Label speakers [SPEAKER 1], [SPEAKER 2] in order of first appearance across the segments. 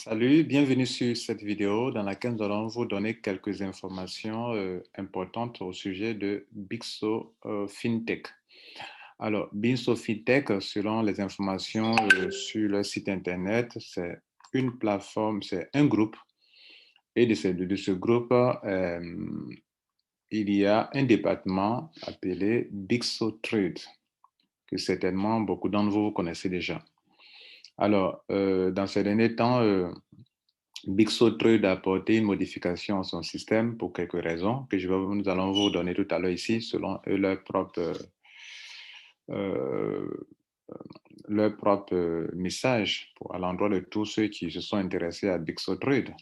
[SPEAKER 1] Salut, bienvenue sur cette vidéo dans laquelle nous allons vous donner quelques informations importantes au sujet de Bixo FinTech. Alors, Bixo FinTech, selon les informations sur le site internet, c'est une plateforme, c'est un groupe. Et de ce groupe, il y a un département appelé Bixo Trade, que certainement beaucoup d'entre vous connaissez déjà. Alors, dans ces derniers temps, Bixo Trade a apporté une modification à son système pour quelques raisons que nous allons vous donner tout à l'heure ici selon euh, leur propre message à l'endroit de tous ceux qui se sont intéressés à Bixo Trade.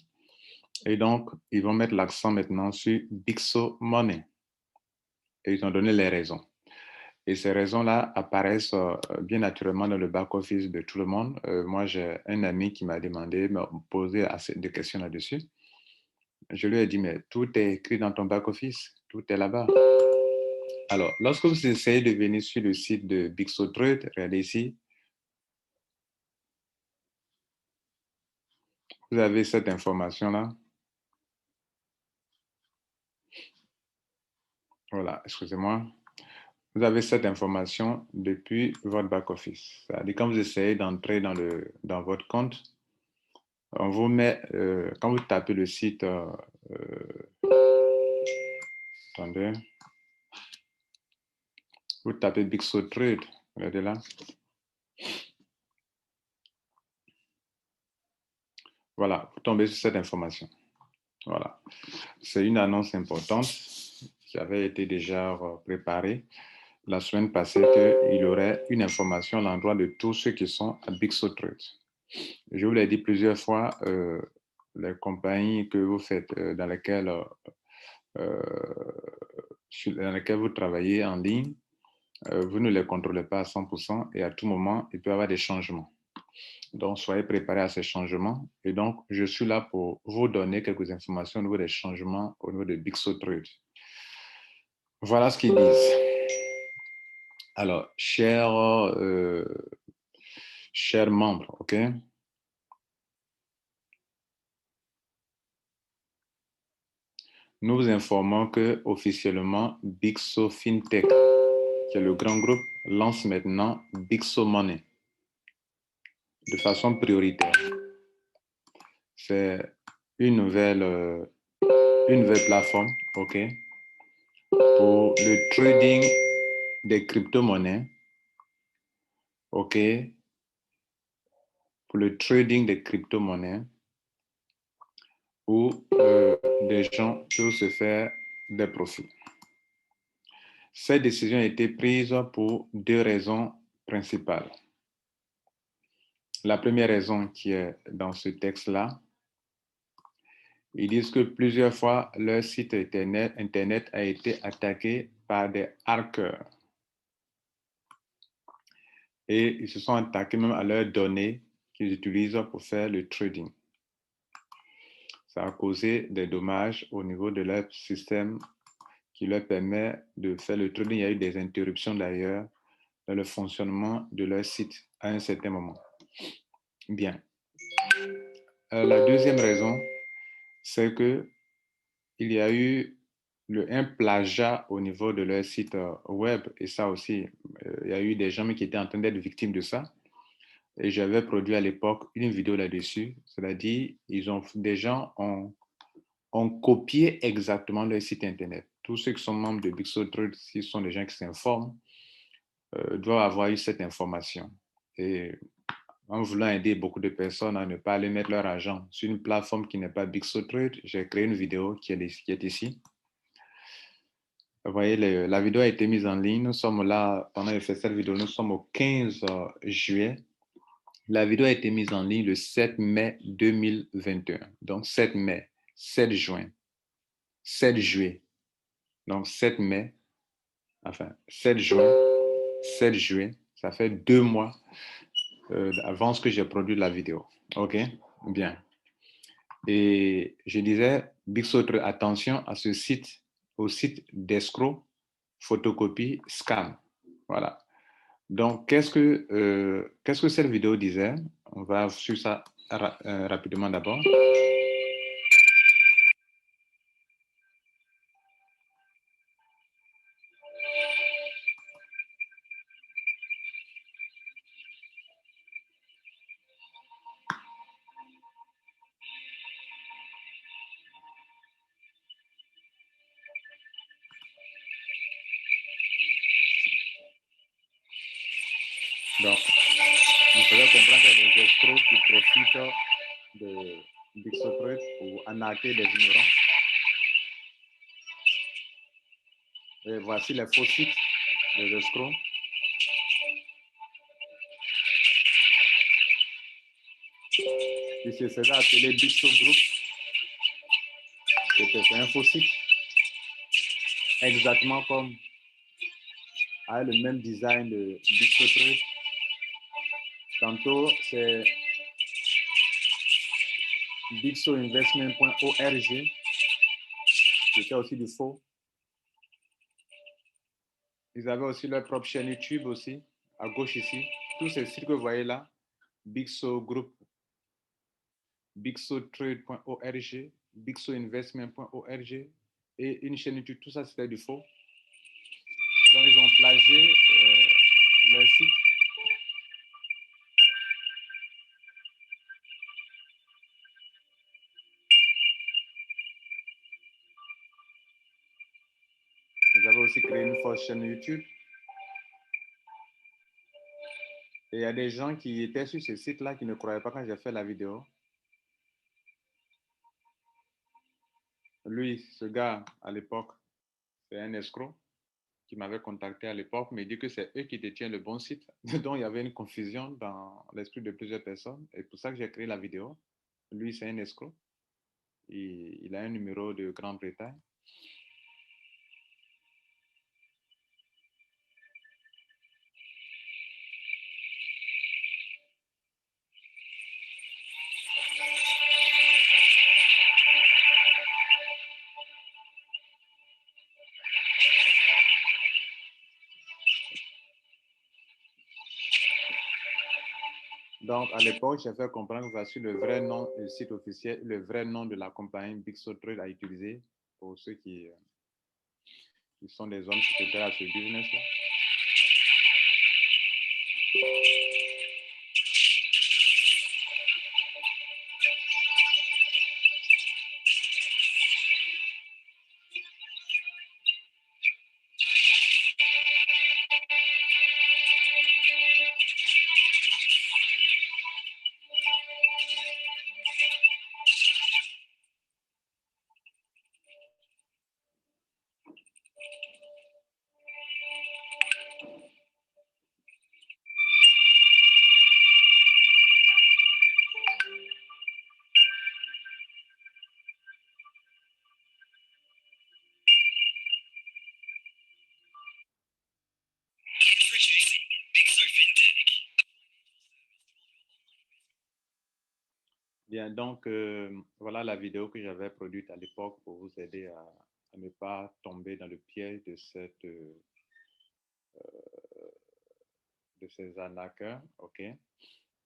[SPEAKER 1] Et donc, ils vont mettre l'accent maintenant sur Bixo Money. Et ils ont donné les raisons. Et ces raisons-là apparaissent bien naturellement dans le back-office de tout le monde. Moi, j'ai un ami qui m'a demandé, m'a posé assez de questions là-dessus. Je lui ai dit, mais tout est écrit dans ton back-office, tout est là-bas. Alors, lorsque vous essayez de venir sur le site de Bixo Trade, regardez ici, vous avez cette information-là. Voilà, excusez-moi. Vous avez cette information depuis votre back-office. C'est-à-dire quand vous essayez d'entrer dans votre compte, on vous met, quand vous tapez le site, attendez, vous tapez Bixo Trade, regardez là. Voilà, vous tombez sur cette information. Voilà, c'est une annonce importante qui avait été déjà préparée la semaine passée qu'il y aurait une information à l'endroit de tous ceux qui sont à Bixo Trade. Je vous l'ai dit plusieurs fois, les compagnies que vous faites, dans lesquelles vous travaillez en ligne, vous ne les contrôlez pas à 100% et à tout moment, il peut y avoir des changements. Donc, soyez préparés à ces changements. Et donc, je suis là pour vous donner quelques informations au niveau des changements au niveau de Bixo Trade. Voilà ce qu'ils disent. Alors, chers membres, OK? Nous vous informons que officiellement Bixo FinTech, qui est le grand groupe, lance maintenant Bixo Money de façon prioritaire. C'est une nouvelle plateforme, OK, pour le trading des crypto-monnaies, OK, pour le trading des crypto-monnaies où des gens peuvent se faire des profits. Cette décision a été prise pour deux raisons principales. La première raison qui est dans ce texte-là, ils disent que plusieurs fois, leur site Internet a été attaqué par des hackers. Et ils se sont attaqués même à leurs données qu'ils utilisent pour faire le trading. Ça a causé des dommages au niveau de leur système qui leur permet de faire le trading. Il y a eu des interruptions d'ailleurs dans le fonctionnement de leur site à un certain moment. Bien. La deuxième raison, c'est qu'il y a eu un plagiat au niveau de leur site web. Et ça aussi, il y a eu des gens qui étaient en train d'être victimes de ça. Et j'avais produit à l'époque une vidéo là-dessus. C'est-à-dire, des gens ont copié exactement leur site Internet. Tous ceux qui sont membres de Bixo Trade, s'ils sont des gens qui s'informent, doivent avoir eu cette information. Et en voulant aider beaucoup de personnes à ne pas aller mettre leur argent sur une plateforme qui n'est pas Bixo Trade, j'ai créé une vidéo qui est ici. Vous voyez, la vidéo a été mise en ligne. Nous sommes là, pendant que je fais cette vidéo, nous sommes au 15 juillet. La vidéo a été mise en ligne le 7 mai 2021. Donc, 7 mai, 7 juin, 7 juillet. Donc, 7 mai, enfin, 7 juin, 7 juillet. Ça fait 2 mois avant ce que j'ai produit la vidéo. OK? Bien. Et je disais, Bixo, attention à ce site, au site d'escroc, photocopie, scam. Voilà. Donc, qu'est-ce que cette vidéo disait? On va sur ça rapidement d'abord. Donc, vous pouvez comprendre qu'il y a des escrocs qui profitent de Bixotrade pour arnaquer des ignorants. Et voici les faux sites des escrocs. Ici, c'est appelé Bixo Group. C'est un faux site. Exactement comme avec le même design de Bixotrade. Tantôt, c'est bixoinvestment.org, qui était aussi du faux. Ils avaient aussi leur propre chaîne YouTube aussi, à gauche ici. Tous ces sites que vous voyez là, Bixo Group, bixotrade.org, bixoinvestment.org et une chaîne YouTube, tout ça c'était du faux. Donc ils ont plagié leur site. Ils avaient aussi créé une fausse chaîne YouTube. Et il y a des gens qui étaient sur ce site-là qui ne croyaient pas quand j'ai fait la vidéo. Lui, ce gars, à l'époque, c'est un escroc qui m'avait contacté à l'époque, mais il dit que c'est eux qui détiennent le bon site. Donc, il y avait une confusion dans l'esprit de plusieurs personnes. Et pour ça que j'ai créé la vidéo. Lui, c'est un escroc. Il a un numéro de Grande-Bretagne. Donc, à l'époque, j'ai fait comprendre que voici le vrai nom du site officiel, le vrai nom de la compagnie Bixotrade à utiliser pour ceux qui sont des hommes sociétaires à ce business-là. Bien, donc voilà la vidéo que j'avais produite à l'époque pour vous aider à ne pas tomber dans le piège de ces arnaqueurs. OK.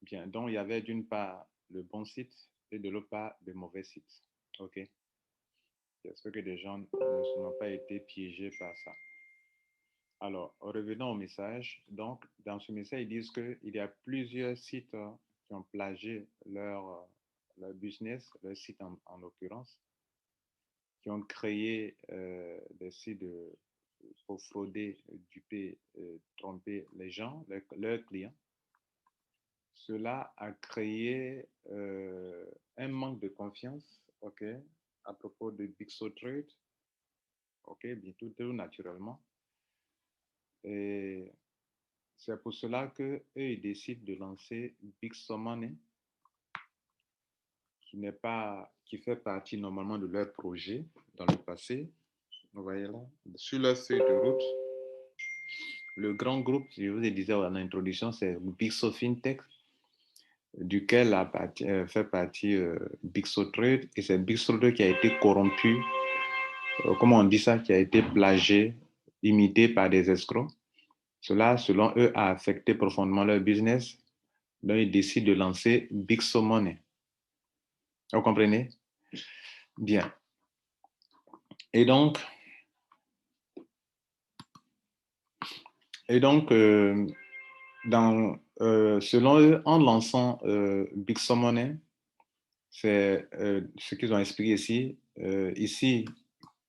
[SPEAKER 1] Bien, donc il y avait d'une part le bon site et de l'autre part le mauvais site. OK. J'espère que des gens n'ont pas été piégés par ça. Alors, revenons au message. Donc, dans ce message, ils disent qu'il y a plusieurs sites qui ont plagié leur business, leur site en l'occurrence, qui ont créé des sites pour frauder, duper, tromper les gens, leurs clients. Cela a créé un manque de confiance, OK, à propos de Bixotrade, OK, bien tout naturellement. Et c'est pour cela qu'eux, ils décident de lancer Bixomoney, qui fait partie normalement de leur projet dans le passé. Vous voyez là, sur leur feuille de route, le grand groupe, je vous ai dit en introduction, c'est Bixo FinTech, duquel fait partie Bixotrade, et c'est Bixotrade qui a été corrompu, comment on dit ça, qui a été plagié, imité par des escrocs. Cela, selon eux, a affecté profondément leur business. Donc, ils décident de lancer Bixomoney. Vous comprenez? Bien. Et donc selon eux, en lançant Bixo Money, c'est ce qu'ils ont expliqué ici. Ici,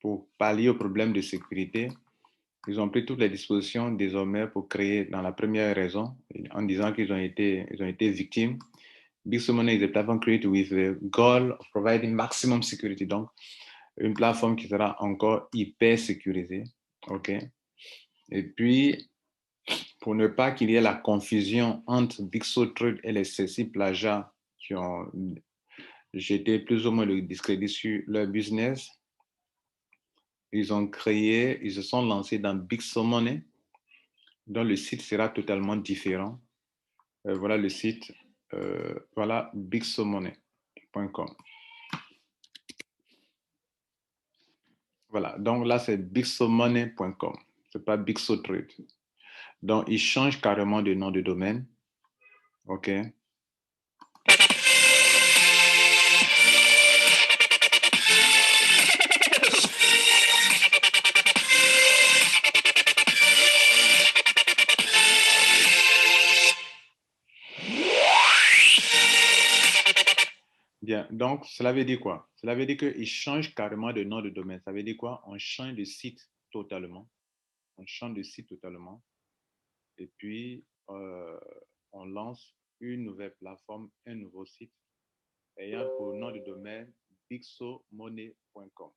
[SPEAKER 1] pour pallier au problème de sécurité, ils ont pris toutes les dispositions désormais pour créer, dans la première raison, en disant qu'ils ont été victimes. Bixo Money is a platform created with the goal of providing maximum security. Donc, une plateforme qui sera encore hyper sécurisée. OK? Et puis, pour ne pas qu'il y ait la confusion entre Bixo Trade et les Ceci Plagia qui ont jeté plus ou moins le discrédit sur leur business, ils se sont lancés dans Bixo Money, dont le site sera totalement différent. Voilà le site, voilà bixomoney.com. Voilà, donc là c'est bixomoney.com, c'est pas Bixo Trade. Donc ils changent carrément de nom de domaine, ok? Bien, donc cela veut dire quoi? Cela veut dire qu'ils changent carrément de nom de domaine. Ça veut dire quoi? On change de site totalement. On change de site totalement. Et puis, on lance une nouvelle plateforme, un nouveau site ayant pour nom de domaine bixomoney.com.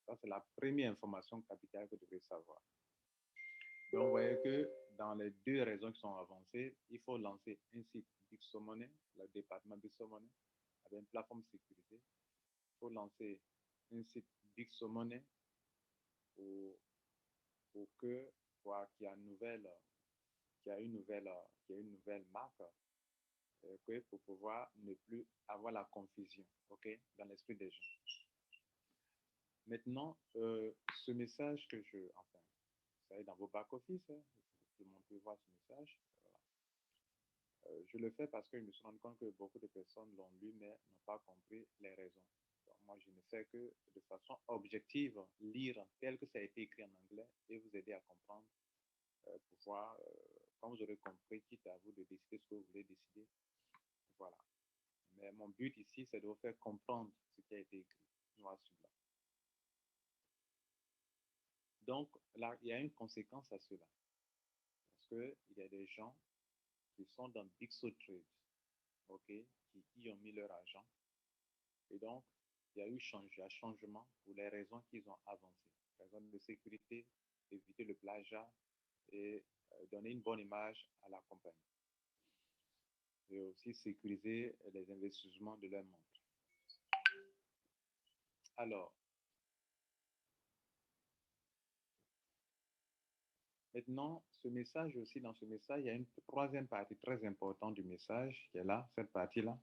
[SPEAKER 1] Ça, c'est la première information capitale que vous devez savoir. Donc, vous voyez que dans les deux raisons qui sont avancées, il faut lancer un site Bixo Money, le département Bixo Money, avec une plateforme sécurisée. Il faut lancer un site Bixo Money pour qu'il y ait une nouvelle marque pour pouvoir ne plus avoir la confusion, ok, dans l'esprit des gens. Maintenant, ce message ça est dans vos back-office, hein, tout le monde peut voir ce message. Je le fais parce que je me suis rendu compte que beaucoup de personnes l'ont lu mais n'ont pas compris les raisons. Donc, moi, je ne fais que de façon objective lire tel que ça a été écrit en anglais et vous aider à comprendre pour voir, quand vous aurez compris, quitte à vous de décider ce que vous voulez décider. Voilà. Mais mon but ici, c'est de vous faire comprendre ce qui a été écrit, noir sur blanc. Donc, là, il y a une conséquence à cela. Parce qu'il y a des gens qui sont dans Bixo Trade, ok, qui y ont mis leur argent. Et donc, il y a eu un changement pour les raisons qu'ils ont avancées. Raisons de sécurité, éviter le plagiat et donner une bonne image à la compagnie. Et aussi sécuriser les investissements de leurs membres. Alors, maintenant, ce message aussi, dans ce message, il y a une troisième partie très importante du message qui est là, cette partie-là.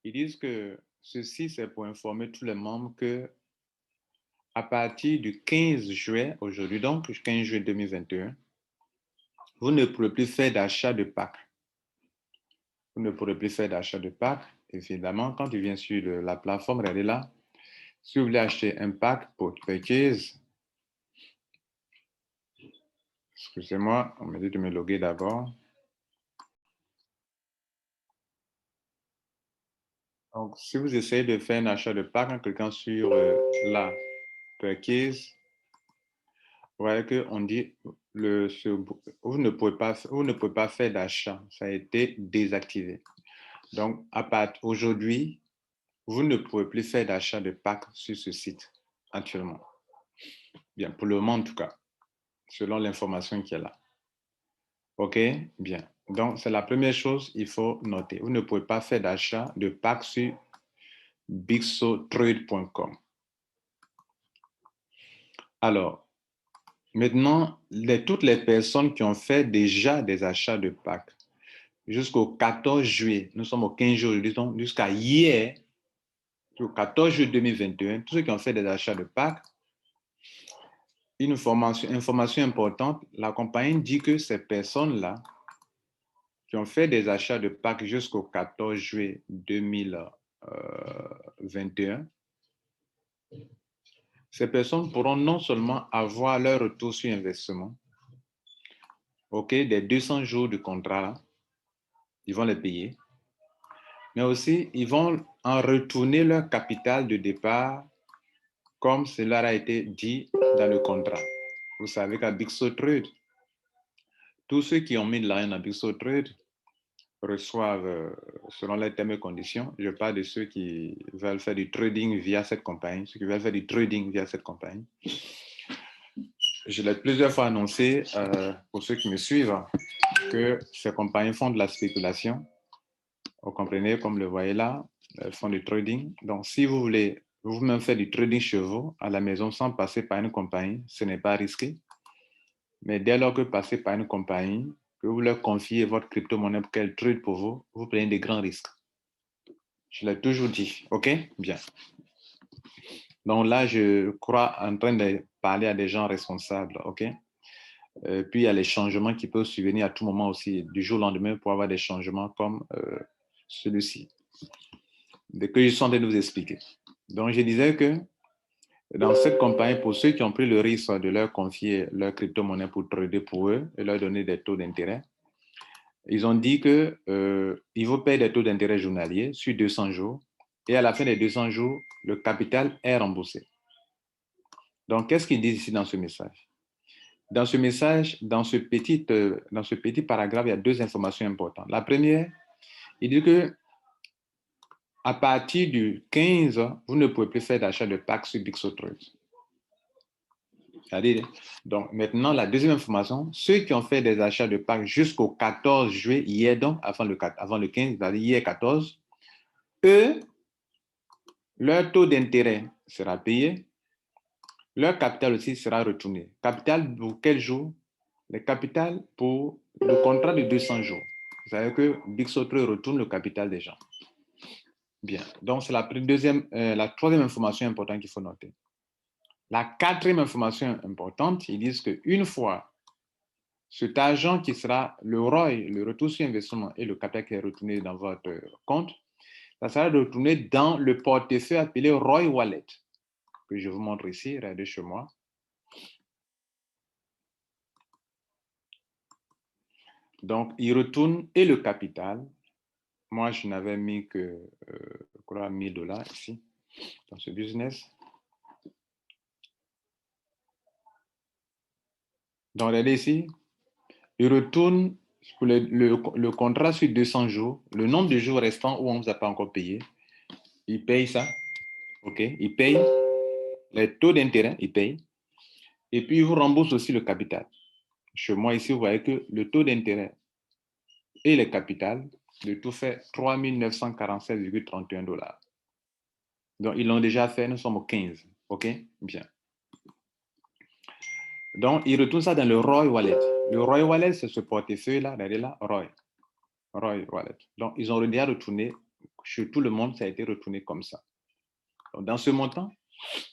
[SPEAKER 1] Ils disent que ceci, c'est pour informer tous les membres que à partir du 15 juillet, aujourd'hui donc, 15 juillet 2021, vous ne pourrez plus faire d'achat de packs. Vous ne pourrez plus faire d'achat de packs. Évidemment, quand tu viens sur la plateforme, regardez là. Si vous voulez acheter un pack pour purchase, excusez-moi, on me dit de me loguer d'abord. Donc, si vous essayez de faire un achat de pack en cliquant sur la purchase, vous voyez qu'on dit vous ne pouvez pas faire d'achat. Ça a été désactivé. Donc, aujourd'hui, vous ne pouvez plus faire d'achat de pack sur ce site actuellement. Bien, pour le moment en tout cas, selon l'information qui est là. OK? Bien. Donc, c'est la première chose qu'il faut noter. Vous ne pouvez pas faire d'achat de pack sur bixotrade.com. Alors, maintenant, toutes les personnes qui ont fait déjà des achats de packs jusqu'au 14 juillet, nous sommes au 15 juillet, donc jusqu'à hier, au 14 juillet 2021, tous ceux qui ont fait des achats de packs, une information importante, la compagnie dit que ces personnes-là qui ont fait des achats de packs jusqu'au 14 juillet 2021 21, ces personnes pourront non seulement avoir leur retour sur investissement, OK, des 200 jours de contrat, là, ils vont les payer, mais aussi ils vont en retourner leur capital de départ comme cela a été dit dans le contrat. Vous savez qu'à Bigso Trade, tous ceux qui ont mis de l'argent dans Bigso Trade reçoivent, selon les termes et conditions, je parle de ceux qui veulent faire du trading via cette compagnie, ceux qui veulent faire du trading via cette compagnie. Je l'ai plusieurs fois annoncé, pour ceux qui me suivent, que ces compagnies font de la spéculation. Vous comprenez, comme le voyez là, elles font du trading. Donc, si vous voulez vous-même faire du trading chez vous, à la maison, sans passer par une compagnie, ce n'est pas risqué. Mais dès lors que vous passez par une compagnie, que vous leur confiez votre crypto-monnaie pour qu'elle trade pour vous, vous prenez des grands risques. Je l'ai toujours dit. OK? Bien. Donc là, je crois en train de parler à des gens responsables. OK? Puis il y a les changements qui peuvent survenir à tout moment aussi, du jour au lendemain, pour avoir des changements comme celui-ci, que je suis en train de vous expliquer. Donc je disais que dans cette compagnie, pour ceux qui ont pris le risque de leur confier leur crypto-monnaie pour trader pour eux et leur donner des taux d'intérêt, ils ont dit qu'ils vont payer des taux d'intérêt journaliers sur 200 jours et à la fin des 200 jours, le capital est remboursé. Donc, qu'est-ce qu'ils disent ici dans ce message? Dans ce message, dans ce petit paragraphe, il y a deux informations importantes. La première, il dit que à partir du 15, vous ne pouvez plus faire d'achat de packs sur Bigso Trade. Donc, maintenant, la deuxième information, ceux qui ont fait des achats de packs jusqu'au 14 juillet, hier donc, avant le 15, c'est-à-dire hier 14, eux, leur taux d'intérêt sera payé, leur capital aussi sera retourné. Capital pour quel jour? Le capital pour le contrat de 200 jours. Vous savez que Bigso Trade retourne le capital des gens. Bien, donc c'est la troisième information importante qu'il faut noter. La quatrième information importante, ils disent qu'une fois cet argent qui sera le ROI, le retour sur investissement et le capital qui est retourné dans votre compte, ça sera retourné dans le portefeuille appelé ROI Wallet, que je vous montre ici, regardez chez moi. Donc, il retourne et le capital. Moi, je n'avais mis que, je crois, $1000 ici, dans ce business. Donc, regardez ici, il retourne pour le contrat sur 200 jours, le nombre de jours restants où on ne vous a pas encore payé. Il paye ça, OK? Il paye les taux d'intérêt, il paye. Et puis, il vous rembourse aussi le capital. Chez moi, ici, vous voyez que le taux d'intérêt et le capital, le tout fait $3 947,31. Donc, ils l'ont déjà fait, nous sommes au 15. OK? Bien. Donc, ils retournent ça dans le ROI Wallet. Le ROI Wallet, c'est ce portefeuille-là, regardez là, ROI Wallet. Donc, ils ont déjà retourné, chez tout le monde, ça a été retourné comme ça. Donc, dans ce montant,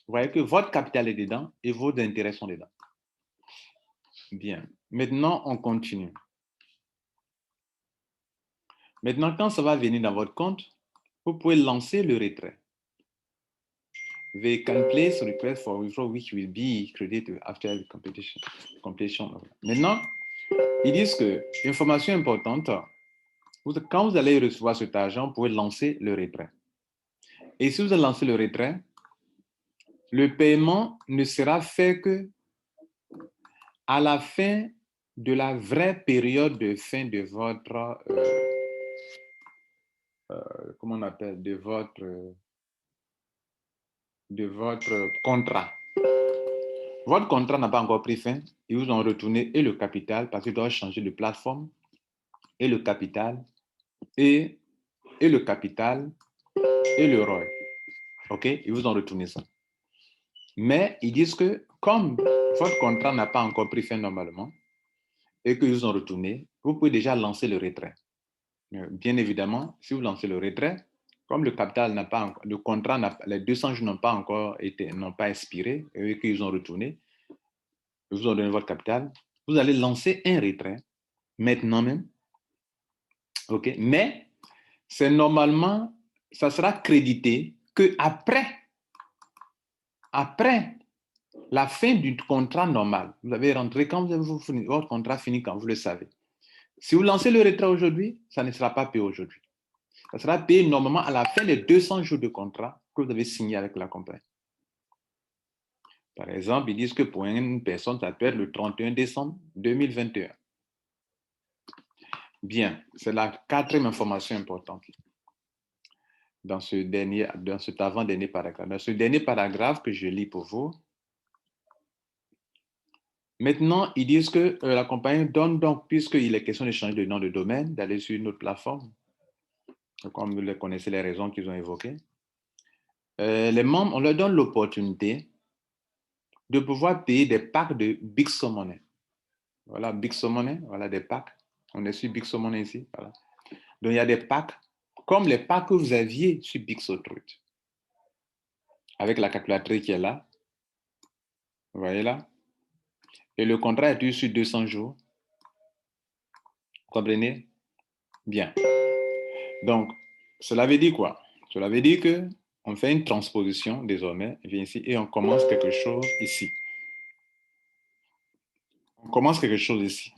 [SPEAKER 1] vous voyez que votre capital est dedans et vos intérêts sont dedans. Bien. Maintenant, on continue. Maintenant, quand ça va venir dans votre compte, vous pouvez lancer le retrait. They can place a request for withdrawal which will be credited after the completion. Maintenant, ils disent que, information importante, quand vous allez recevoir cet argent, vous pouvez lancer le retrait. Et si vous allez lancer le retrait, le paiement ne sera fait que à la fin de la vraie période de fin de votre, comment on appelle, de votre contrat. Votre contrat n'a pas encore pris fin. Ils vous ont retourné et le capital parce qu'ils doivent changer de plateforme et le capital et le capital et le ROI. OK? Ils vous ont retourné ça. Mais ils disent que comme votre contrat n'a pas encore pris fin normalement et qu'ils vous ont retourné, vous pouvez déjà lancer le retrait. Bien évidemment, si vous lancez le retrait, comme le capital n'a pas encore, le contrat, les 200 jours n'ont pas expiré et qu'ils ont retourné, ils vous ont donné votre capital, vous allez lancer un retrait maintenant même. OK? Mais c'est normalement, ça sera crédité que après la fin du contrat normal. Vous avez rentré quand vous finissez, votre contrat finit quand vous le savez. Si vous lancez le retrait aujourd'hui, ça ne sera pas payé aujourd'hui. Ça sera payé normalement à la fin des 200 jours de contrat que vous avez signé avec la compagnie. Par exemple, ils disent que pour une personne, ça peut être le 31 décembre 2021. Bien, c'est la quatrième information importante dans cet avant-dernier paragraphe. Dans ce dernier paragraphe que je lis pour vous, maintenant, ils disent que la compagnie donne donc, puisqu'il est question de changer de nom de domaine, d'aller sur une autre plateforme, comme vous les connaissez les raisons qu'ils ont évoquées, les membres, on leur donne l'opportunité de pouvoir payer des packs de Bixo Money. Voilà, Bixo Money, voilà des packs. On est sur Bixo Money ici. Voilà. Donc, il y a des packs comme les packs que vous aviez sur Bixotrade. Avec la calculatrice qui est là. Vous voyez là? Et le contrat est sur 200 jours. Vous comprenez? Bien. Donc, cela veut dire quoi? Cela veut dire qu'on fait une transposition désormais, vient ici, et on commence quelque chose ici. On commence quelque chose ici.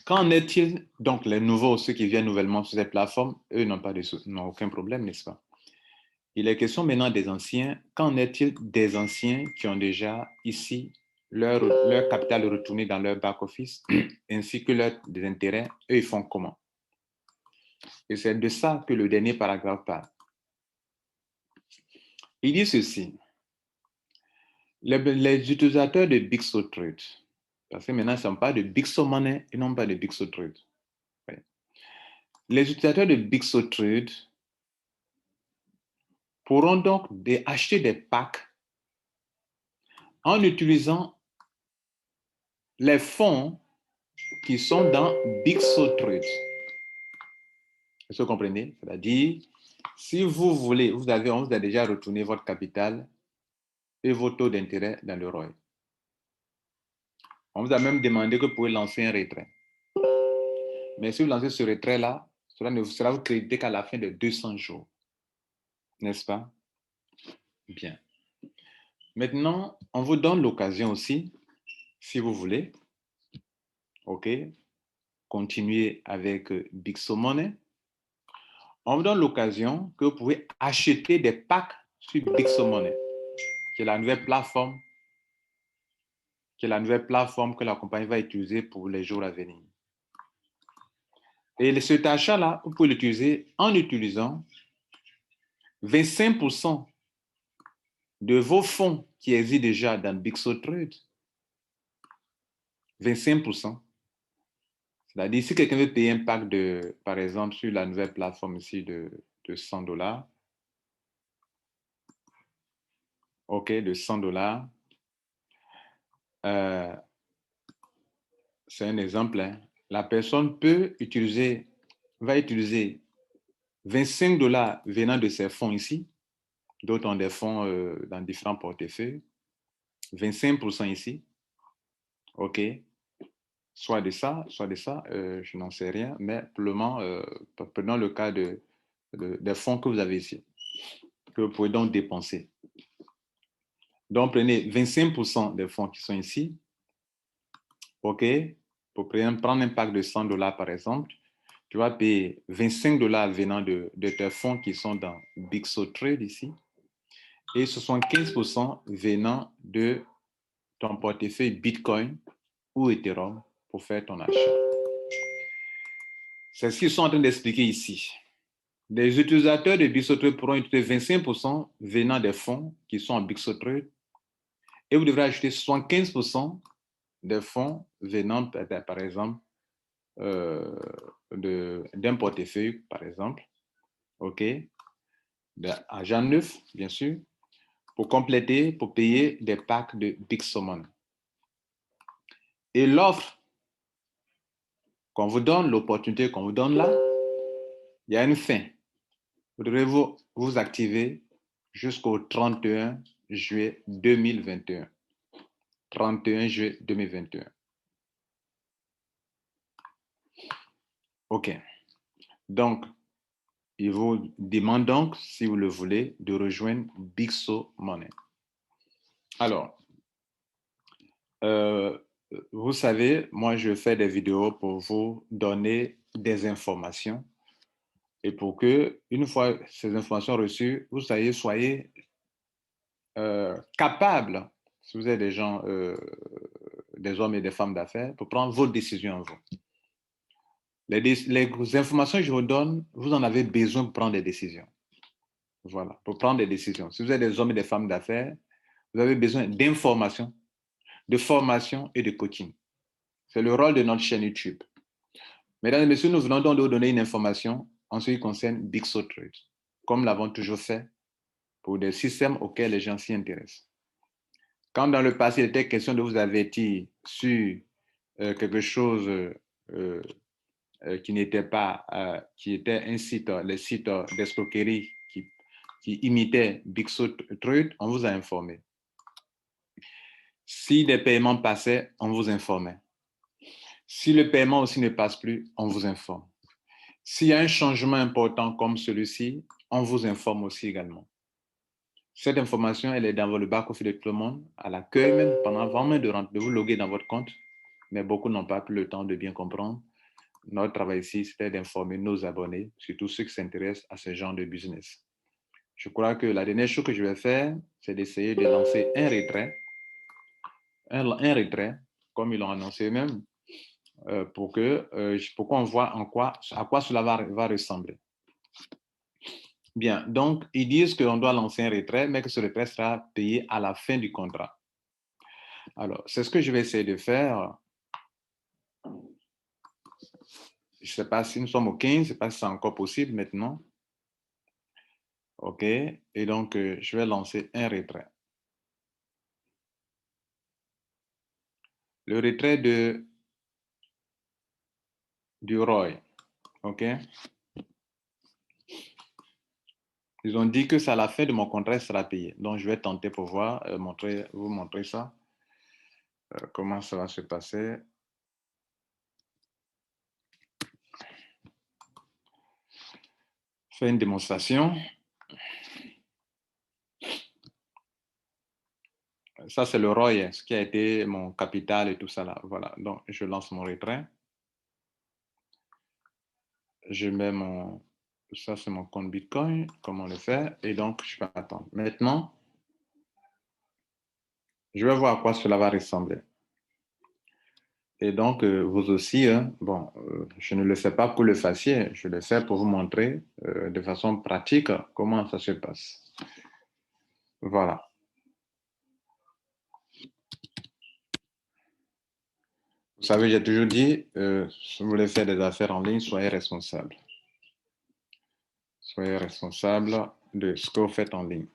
[SPEAKER 1] Qu'en est-il, donc les nouveaux, ceux qui viennent nouvellement sur ces plateformes, eux n'ont aucun problème, n'est-ce pas? Il est question maintenant des anciens. Qu'en est-il des anciens qui ont déjà ici leur capital retourné dans leur back-office, ainsi que des intérêts, eux, ils font comment? Et c'est de ça que le dernier paragraphe parle. Il dit ceci. Les utilisateurs de Bixotrade, parce que maintenant, ils ne sont pas de Bixo Money et non pas de Bixotrade. Ouais. Les utilisateurs de Bixotrade pourront donc acheter des packs en utilisant les fonds qui sont dans Bixotrade. Est-ce que vous comprenez? C'est-à-dire, si vous voulez, on vous a déjà retourné votre capital et vos taux d'intérêt dans le ROI. On vous a même demandé que vous pouvez lancer un retrait. Mais si vous lancez ce retrait-là, cela ne sera vous crédité qu'à la fin de 200 jours. N'est-ce pas? Bien. Maintenant, on vous donne l'occasion aussi, si vous voulez, OK, continuer avec Bixo Money. On vous donne l'occasion que vous pouvez acheter des packs sur Bixo Money, qui est la nouvelle plateforme que la compagnie va utiliser pour les jours à venir. Et cet achat-là, vous pouvez l'utiliser en utilisant 25% de vos fonds qui existent déjà dans Bixotrade. 25%. C'est-à-dire, si quelqu'un veut payer un pack par exemple, sur la nouvelle plateforme ici de $100, OK, de $100, c'est un exemple, hein. La personne va utiliser 25 $ venant de ses fonds ici. D'autres ont des fonds dans différents portefeuilles. 25% ici. OK. Soit de ça, je n'en sais rien. Mais pour le moment, prenons le cas des fonds que vous avez ici, que vous pouvez donc dépenser. Donc, prenez 25% des fonds qui sont ici. OK. Pour prendre un pack de $100, par exemple, tu vas payer 25 $ venant de tes fonds qui sont dans Bixotrade ici et 75% venant de ton portefeuille Bitcoin ou Ethereum pour faire ton achat. C'est ce qu'ils sont en train d'expliquer ici. Les utilisateurs de Bixotrade pourront utiliser 25% venant des fonds qui sont en Bixotrade et vous devrez ajouter 75% des fonds venant, par exemple, d'un portefeuille, par exemple, OK, d'argent neuf, bien sûr, pour compléter, pour payer des packs de Bixo Money. Et l'offre qu'on vous donne, l'opportunité qu'on vous donne là, il y a une fin. Vous devrez vous activer jusqu'au 31 juillet 2021. 31 juillet 2021. OK. Donc, il vous demande donc, si vous le voulez, de rejoindre Bixo Money. Alors, vous savez, moi, je fais des vidéos pour vous donner des informations et pour que, une fois ces informations reçues, vous soyez capable, si vous êtes des gens, des hommes et des femmes d'affaires, pour prendre vos décisions en vous. Les informations que je vous donne, vous en avez besoin pour prendre des décisions. Voilà, pour prendre des décisions. Si vous êtes des hommes et des femmes d'affaires, vous avez besoin d'informations, de formation et de coaching. C'est le rôle de notre chaîne YouTube. Mesdames et messieurs, nous venons donc de vous donner une information en ce qui concerne Bixo Trade, comme nous l'avons toujours fait pour des systèmes auxquels les gens s'y intéressent. Quand dans le passé, il était question de vous avertir sur quelque chose qui n'était pas, qui était un site, les sites d'escroquerie qui imitaient Bixo Trade, on vous a informé. Si des paiements passaient, on vous informait. Si le paiement aussi ne passe plus, on vous informe. S'il y a un changement important comme celui-ci, on vous informe aussi également. Cette information, elle est dans le back-office de tout le monde, à l'accueil même, avant même de vous loguer dans votre compte. Mais beaucoup n'ont pas pris le temps de bien comprendre. Notre travail ici, c'était d'informer nos abonnés, surtout ceux qui s'intéressent à ce genre de business. Je crois que la dernière chose que je vais faire, c'est d'essayer de lancer un retrait, comme ils l'ont annoncé eux-mêmes, pour qu'on voit à quoi cela va ressembler. Bien, donc, ils disent qu'on doit lancer un retrait, mais que ce retrait sera payé à la fin du contrat. Alors, c'est ce que je vais essayer de faire. Je ne sais pas si nous sommes au 15, je ne sais pas si c'est encore possible maintenant. OK, et donc, je vais lancer un retrait. Le retrait du ROI. OK. Ils ont dit que c'est à la fin de mon contrat, ça sera payé. Donc, je vais tenter pour voir, vous montrer ça. Comment ça va se passer. Faire une démonstration. Ça, c'est le ROI, ce qui a été mon capital et tout ça là. Voilà. Donc, je lance mon retrait. Je mets ça c'est mon compte Bitcoin, comment le faire, et donc je vais attendre. Maintenant, je vais voir à quoi cela va ressembler. Et donc, vous aussi, bon, je ne le fais pas pour le faciès, je le fais pour vous montrer de façon pratique comment ça se passe. Voilà. Vous savez, j'ai toujours dit, si vous voulez faire des affaires en ligne, soyez responsable. Soyez responsable de ce que vous faites en ligne.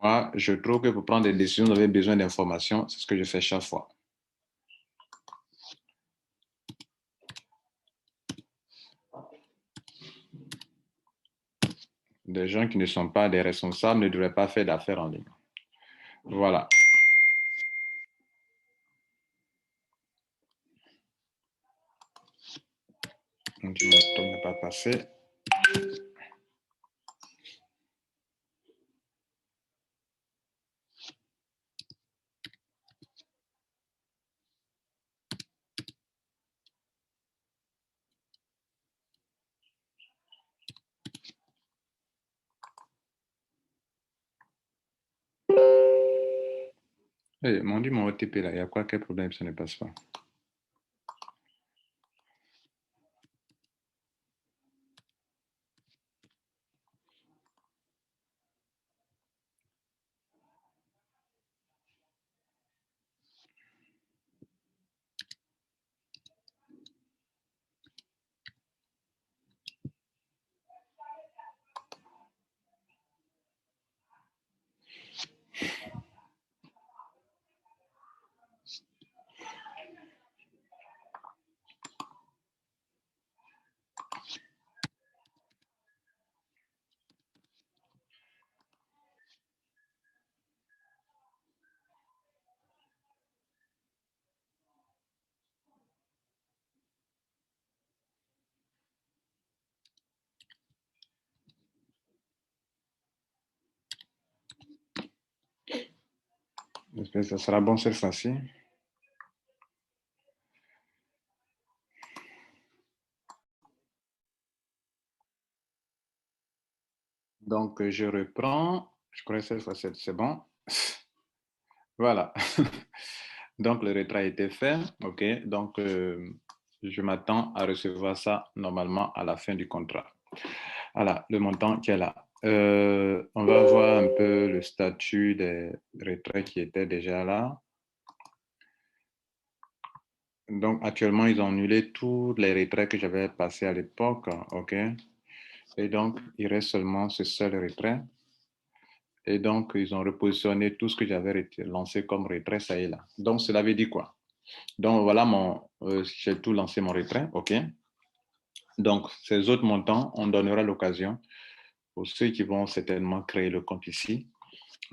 [SPEAKER 1] Moi, je trouve que pour prendre des décisions, vous avez besoin d'informations. C'est ce que je fais chaque fois. Des gens qui ne sont pas des responsables ne devraient pas faire d'affaires en ligne. Voilà. Donc, mon stop n'est pas passé. Hey, mon OTP là, il y a quoi, quel problème, ça ne passe pas? J'espère que ça sera bon cette fois-ci. Donc, je reprends. Je crois que cette fois-ci, c'est bon. Voilà. Donc, le retrait a été fait. OK. Donc, je m'attends à recevoir ça normalement à la fin du contrat. Voilà, le montant qui est là. On va voir un peu le statut des retraits qui étaient déjà là. Donc, actuellement, ils ont annulé tous les retraits que j'avais passés à l'époque. OK. Et donc, il reste seulement ce seul retrait. Et donc, ils ont repositionné tout ce que j'avais lancé comme retrait, ça y est là. Donc, cela veut dire quoi? Donc, voilà, j'ai tout lancé mon retrait, OK? Donc, ces autres montants, on donnera l'occasion pour ceux qui vont certainement créer le compte ici,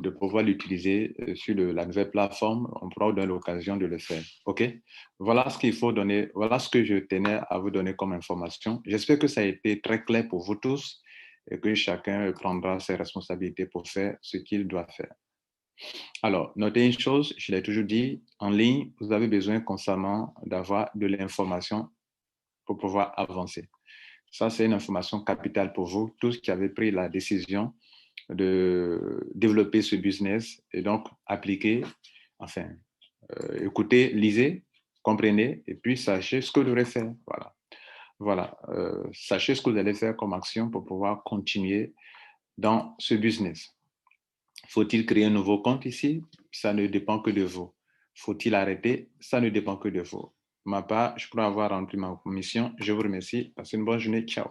[SPEAKER 1] de pouvoir l'utiliser sur la nouvelle plateforme. On pourra vous donner l'occasion de le faire, OK? Voilà ce qu'il faut donner, voilà ce que je tenais à vous donner comme information. J'espère que ça a été très clair pour vous tous et que chacun prendra ses responsabilités pour faire ce qu'il doit faire. Alors, notez une chose, je l'ai toujours dit, en ligne, vous avez besoin constamment d'avoir de l'information pour pouvoir avancer. Ça, c'est une information capitale pour vous, tous qui avez pris la décision de développer ce business et donc appliquer, enfin, écoutez, lisez, comprenez et puis sachez ce que vous devrez faire. Voilà. Voilà. Sachez ce que vous allez faire comme action pour pouvoir continuer dans ce business. Faut-il créer un nouveau compte ici? Ça ne dépend que de vous. Faut-il arrêter? Ça ne dépend que de vous. Ma part, je pourrais avoir rempli ma mission. Je vous remercie. Passez une bonne journée. Ciao.